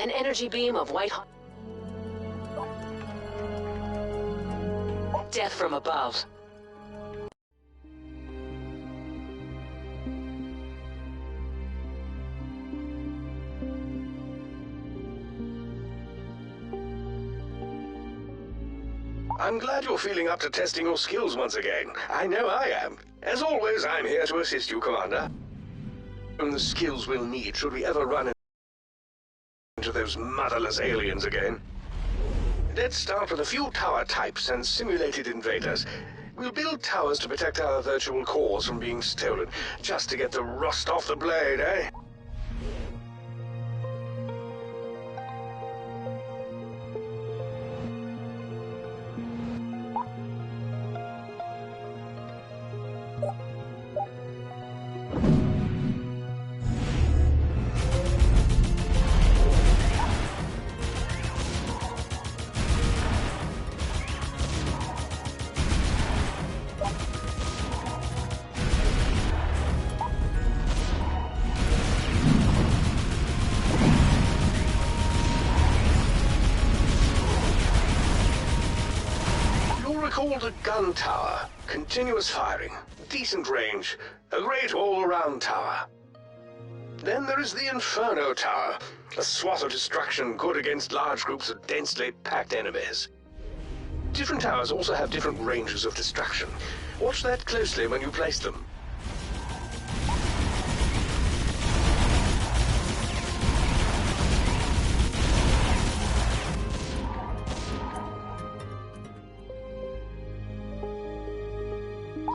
An energy beam of white hot death from above. I'm glad you're feeling up to testing your skills once again. I know I am. As always, I'm here to assist you, Commander. And the skills we'll need should we ever run into those motherless aliens again. Let's start with a few tower types and simulated invaders. We'll build towers to protect our virtual cores from being stolen, just to get the rust off the blade, eh? Called a gun tower, continuous firing, decent range, a great all-around tower. Then there is the Inferno Tower, a swath of destruction good against large groups of densely packed enemies. Different towers also have different ranges of destruction. Watch that closely when you place them.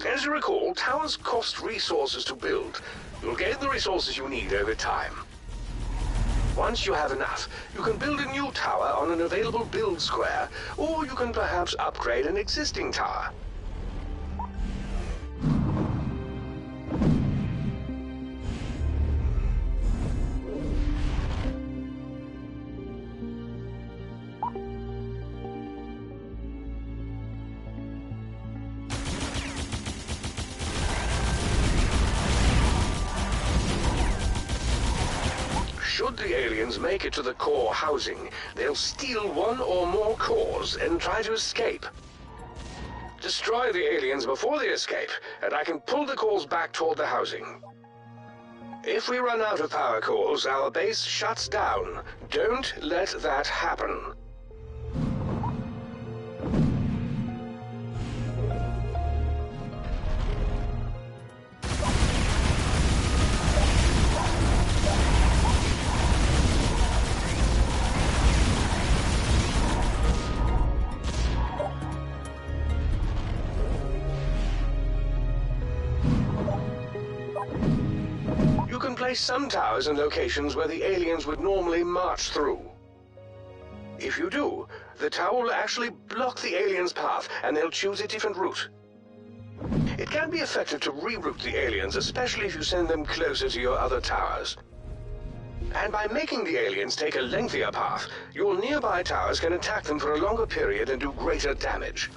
As you recall, towers cost resources to build. You'll gain the resources you need over time. Once you have enough, you can build a new tower on an available build square, or you can perhaps upgrade an existing tower. Should the aliens make it to the core housing, they'll steal one or more cores and try to escape. Destroy the aliens before they escape, and I can pull the cores back toward the housing. If we run out of power cores, our base shuts down. Don't let that happen. Place some towers in locations where the aliens would normally march through. If you do, the tower will actually block the aliens' path, and they'll choose a different route. It can be effective to reroute the aliens, especially if you send them closer to your other towers. And by making the aliens take a lengthier path, your nearby towers can attack them for a longer period and do greater damage.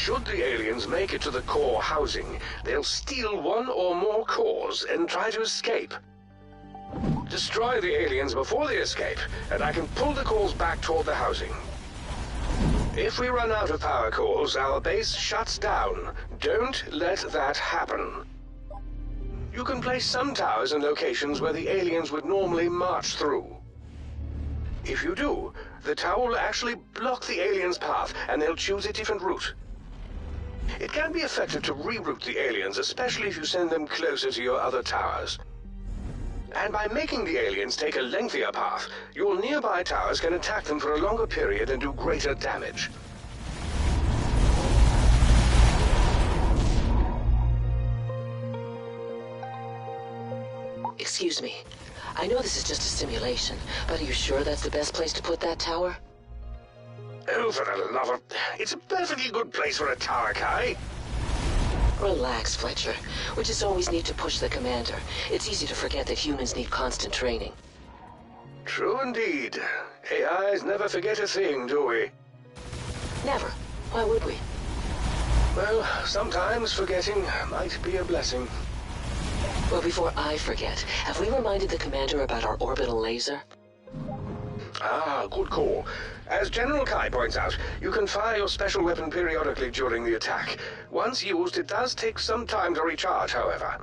Should the aliens make it to the core housing, they'll steal one or more cores and try to escape. Destroy the aliens before they escape, and I can pull the cores back toward the housing. If we run out of power cores, our base shuts down. Don't let that happen. You can place some towers in locations where the aliens would normally march through. If you do, the tower will actually block the aliens' path, and they'll choose a different route. It can be effective to reroute the aliens, especially if you send them closer to your other towers. And by making the aliens take a lengthier path, your nearby towers can attack them for a longer period and do greater damage. Excuse me. I know this is just a simulation, but are you sure that's the best place to put that tower? Oh, for the love of... It's a perfectly good place for a tower, Kai. Relax, Fletcher. We just always need to push the commander. It's easy to forget that humans need constant training. True indeed. AIs never forget a thing, do we? Never. Why would we? Well, sometimes forgetting might be a blessing. Well, before I forget, have we reminded the commander about our orbital laser? Ah, good call. As General Kai points out, you can fire your special weapon periodically during the attack. Once used, it does take some time to recharge, however.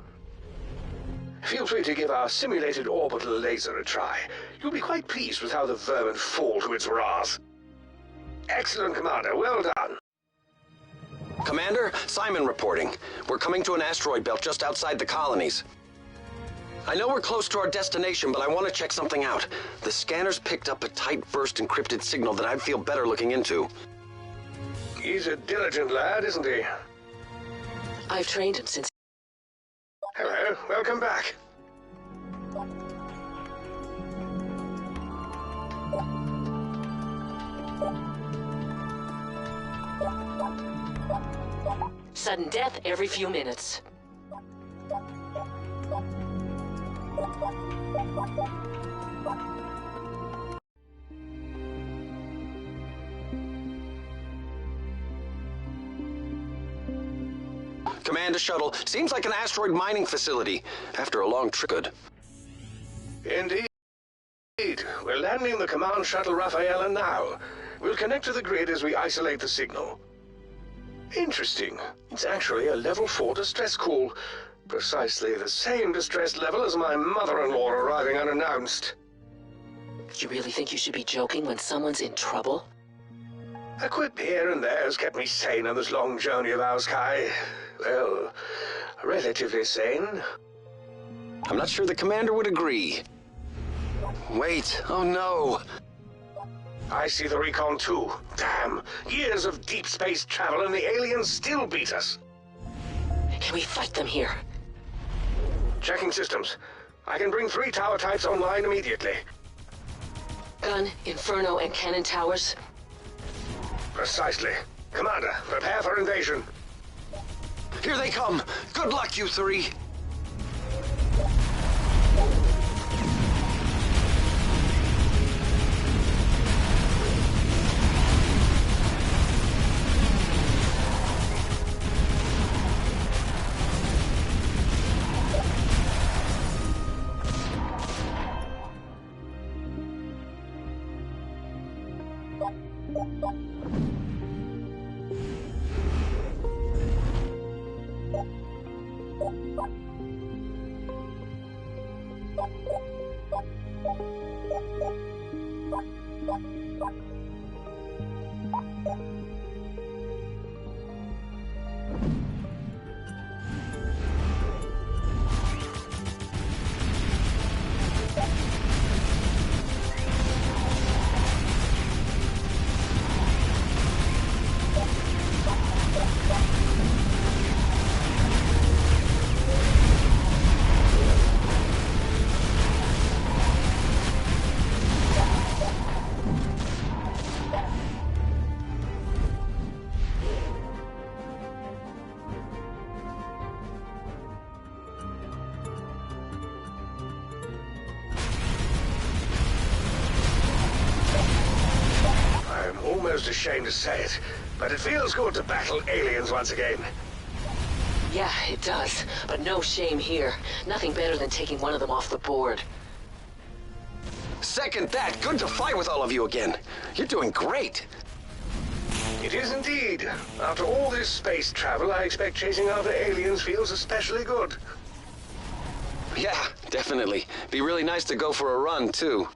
Feel free to give our simulated orbital laser a try. You'll be quite pleased with how the vermin fall to its wrath. Excellent, Commander. Well done. Commander, Simon reporting. We're coming to an asteroid belt just outside the colonies. I know we're close to our destination, but I want to check something out. The scanners picked up a tight burst encrypted signal that I'd feel better looking into. He's a diligent lad, isn't he? I've trained him since... Hello, welcome back. Sudden death every few minutes. Commander shuttle, seems like an asteroid mining facility. After a long trip, good. Indeed. We're landing the command shuttle Rafaela now. We'll connect to the grid as we isolate the signal. Interesting. It's actually a level 4 distress call. Precisely the same distress level as my mother-in-law arriving unannounced. You really think you should be joking when someone's in trouble? A quip here and there has kept me sane on this long journey of ours, Kai. Well, relatively sane. I'm not sure the commander would agree. Wait, oh no. I see the recon too. Damn, years of deep space travel and the aliens still beat us. Can we fight them here? Checking systems. I can bring 3 tower types online immediately. Gun, Inferno, and cannon towers? Precisely. Commander, prepare for invasion. Here they come. Good luck, you three. Almost ashamed to say it, but it feels good to battle aliens once again. Yeah, it does. But no shame here. Nothing better than taking one of them off the board. Second that. Good to fight with all of you again. You're doing great. It is indeed. After all this space travel, I expect chasing after aliens feels especially good. Yeah, definitely. Be really nice to go for a run, too.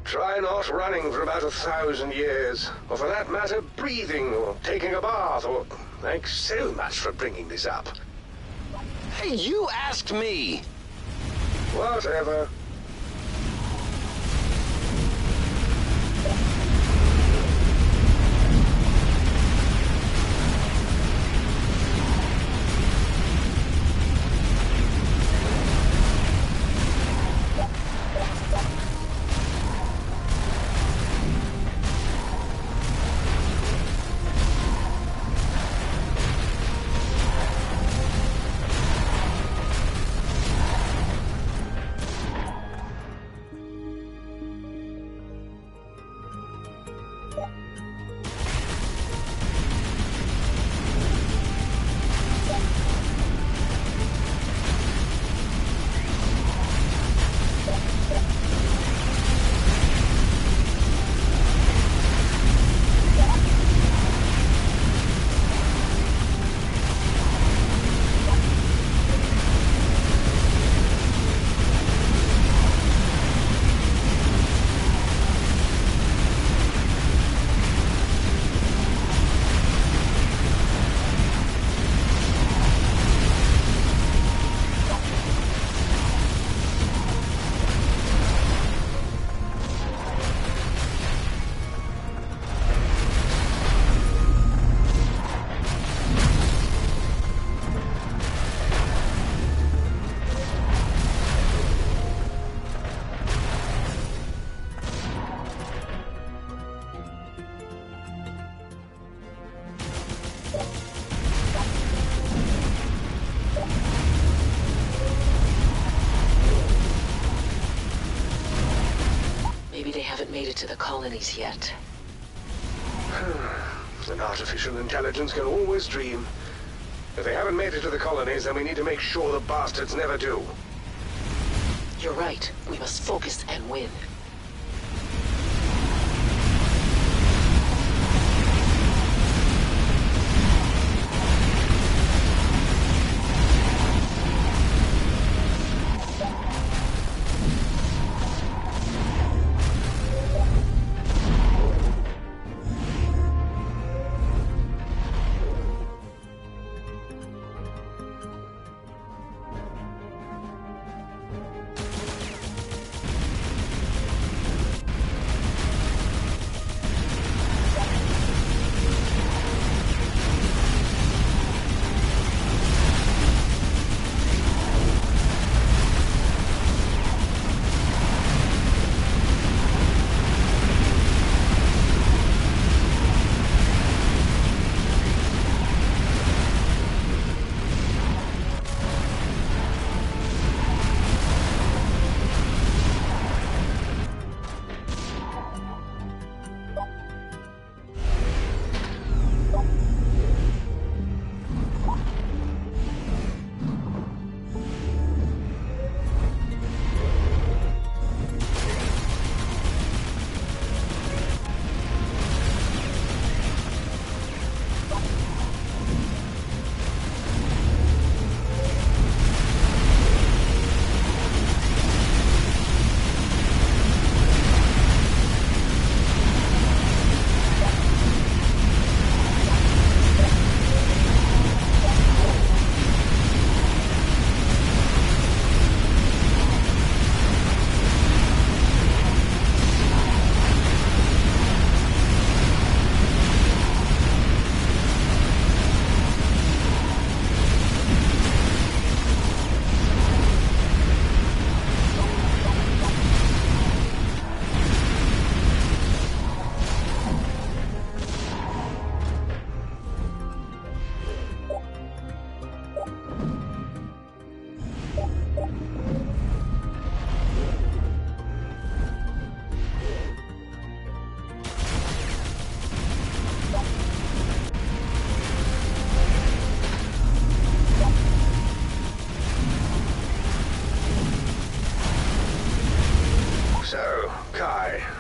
Try not running for about 1,000 years, or for that matter, breathing, or taking a bath, or... Thanks so much for bringing this up. Hey, you asked me! Whatever. to the colonies yet. An artificial intelligence can always dream. If they haven't made it to the colonies, then we need to make sure the bastards never do. You're right. We must focus and win.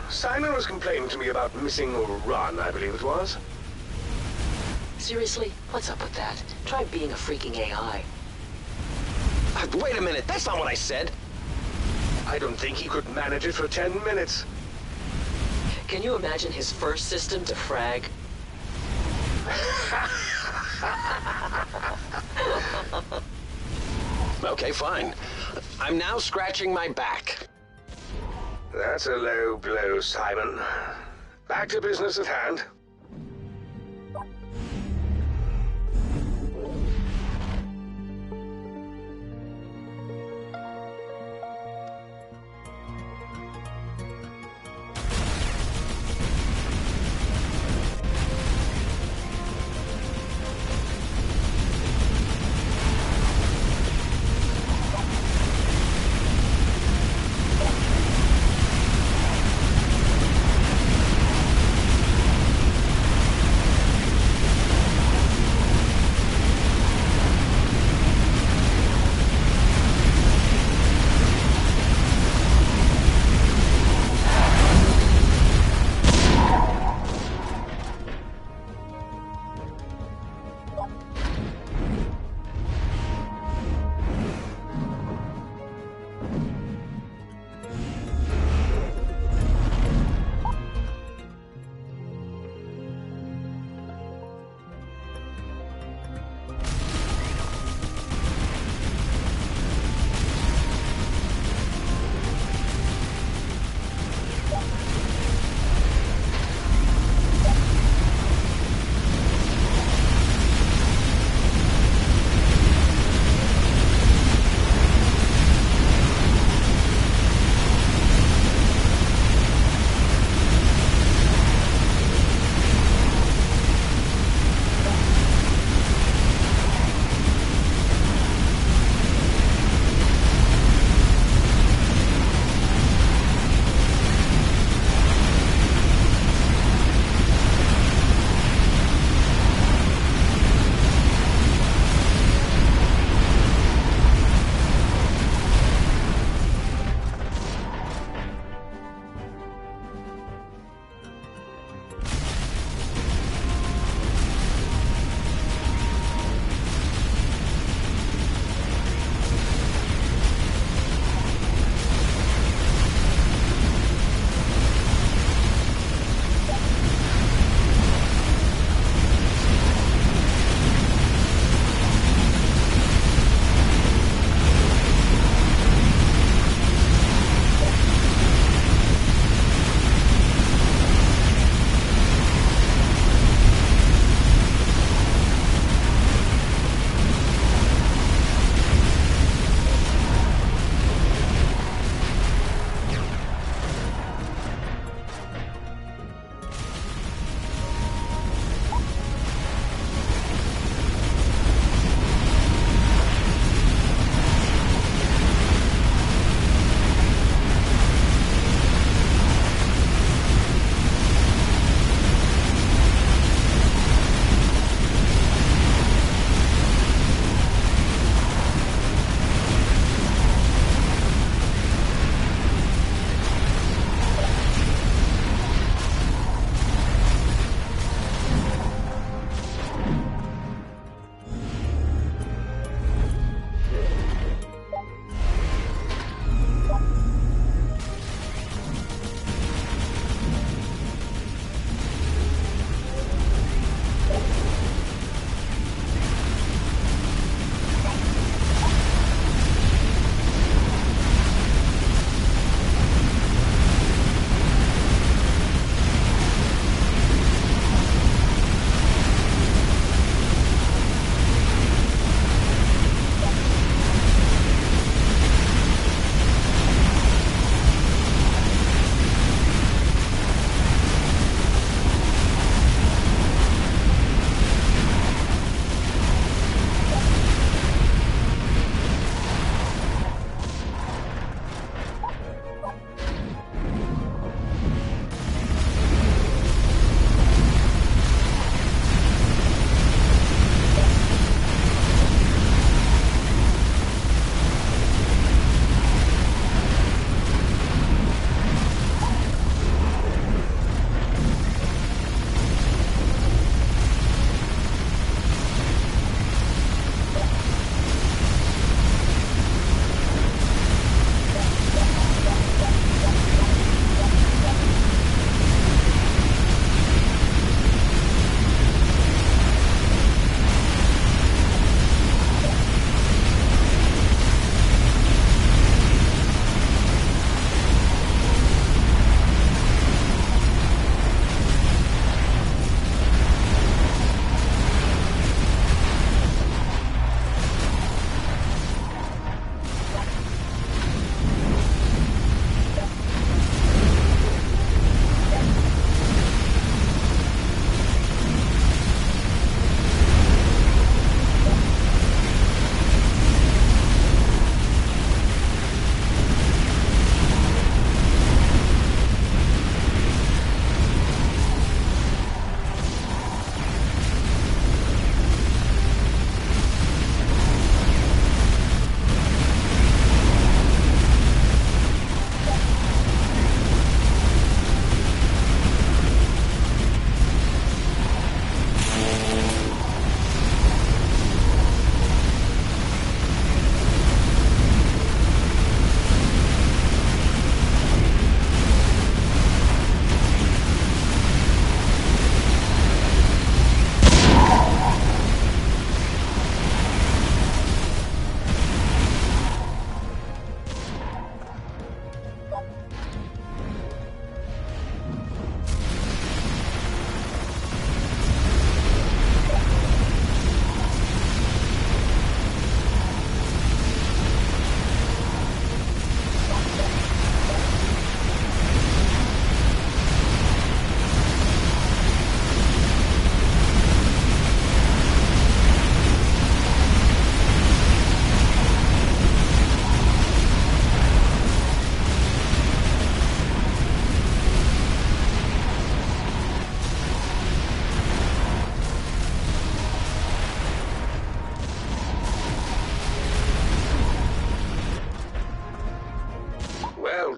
Simon was complaining to me about missing a run, I believe it was. Seriously? What's up with that? Try being a freaking AI. Wait a minute, that's not what I said. I don't think he could manage it for 10 minutes. Can you imagine his first system to frag? Okay, fine. I'm now scratching my back. That's a low blow, Simon. Back to business at hand.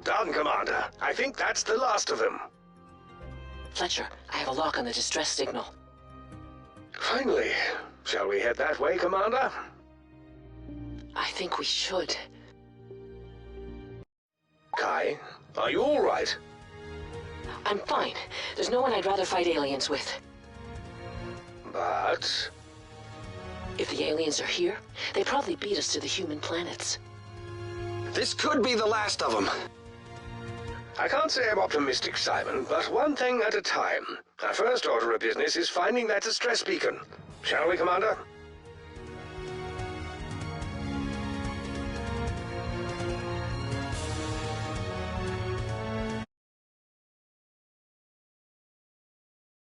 done, Commander. I think that's the last of them. Fletcher, I have a lock on the distress signal. Finally. Shall we head that way, Commander? I think we should. Kai, are you all right? I'm fine. There's no one I'd rather fight aliens with. But... If the aliens are here, they probably beat us to the human planets. This could be the last of them. I can't say I'm optimistic, Simon, but one thing at a time. Our first order of business is finding that distress beacon. Shall we, Commander?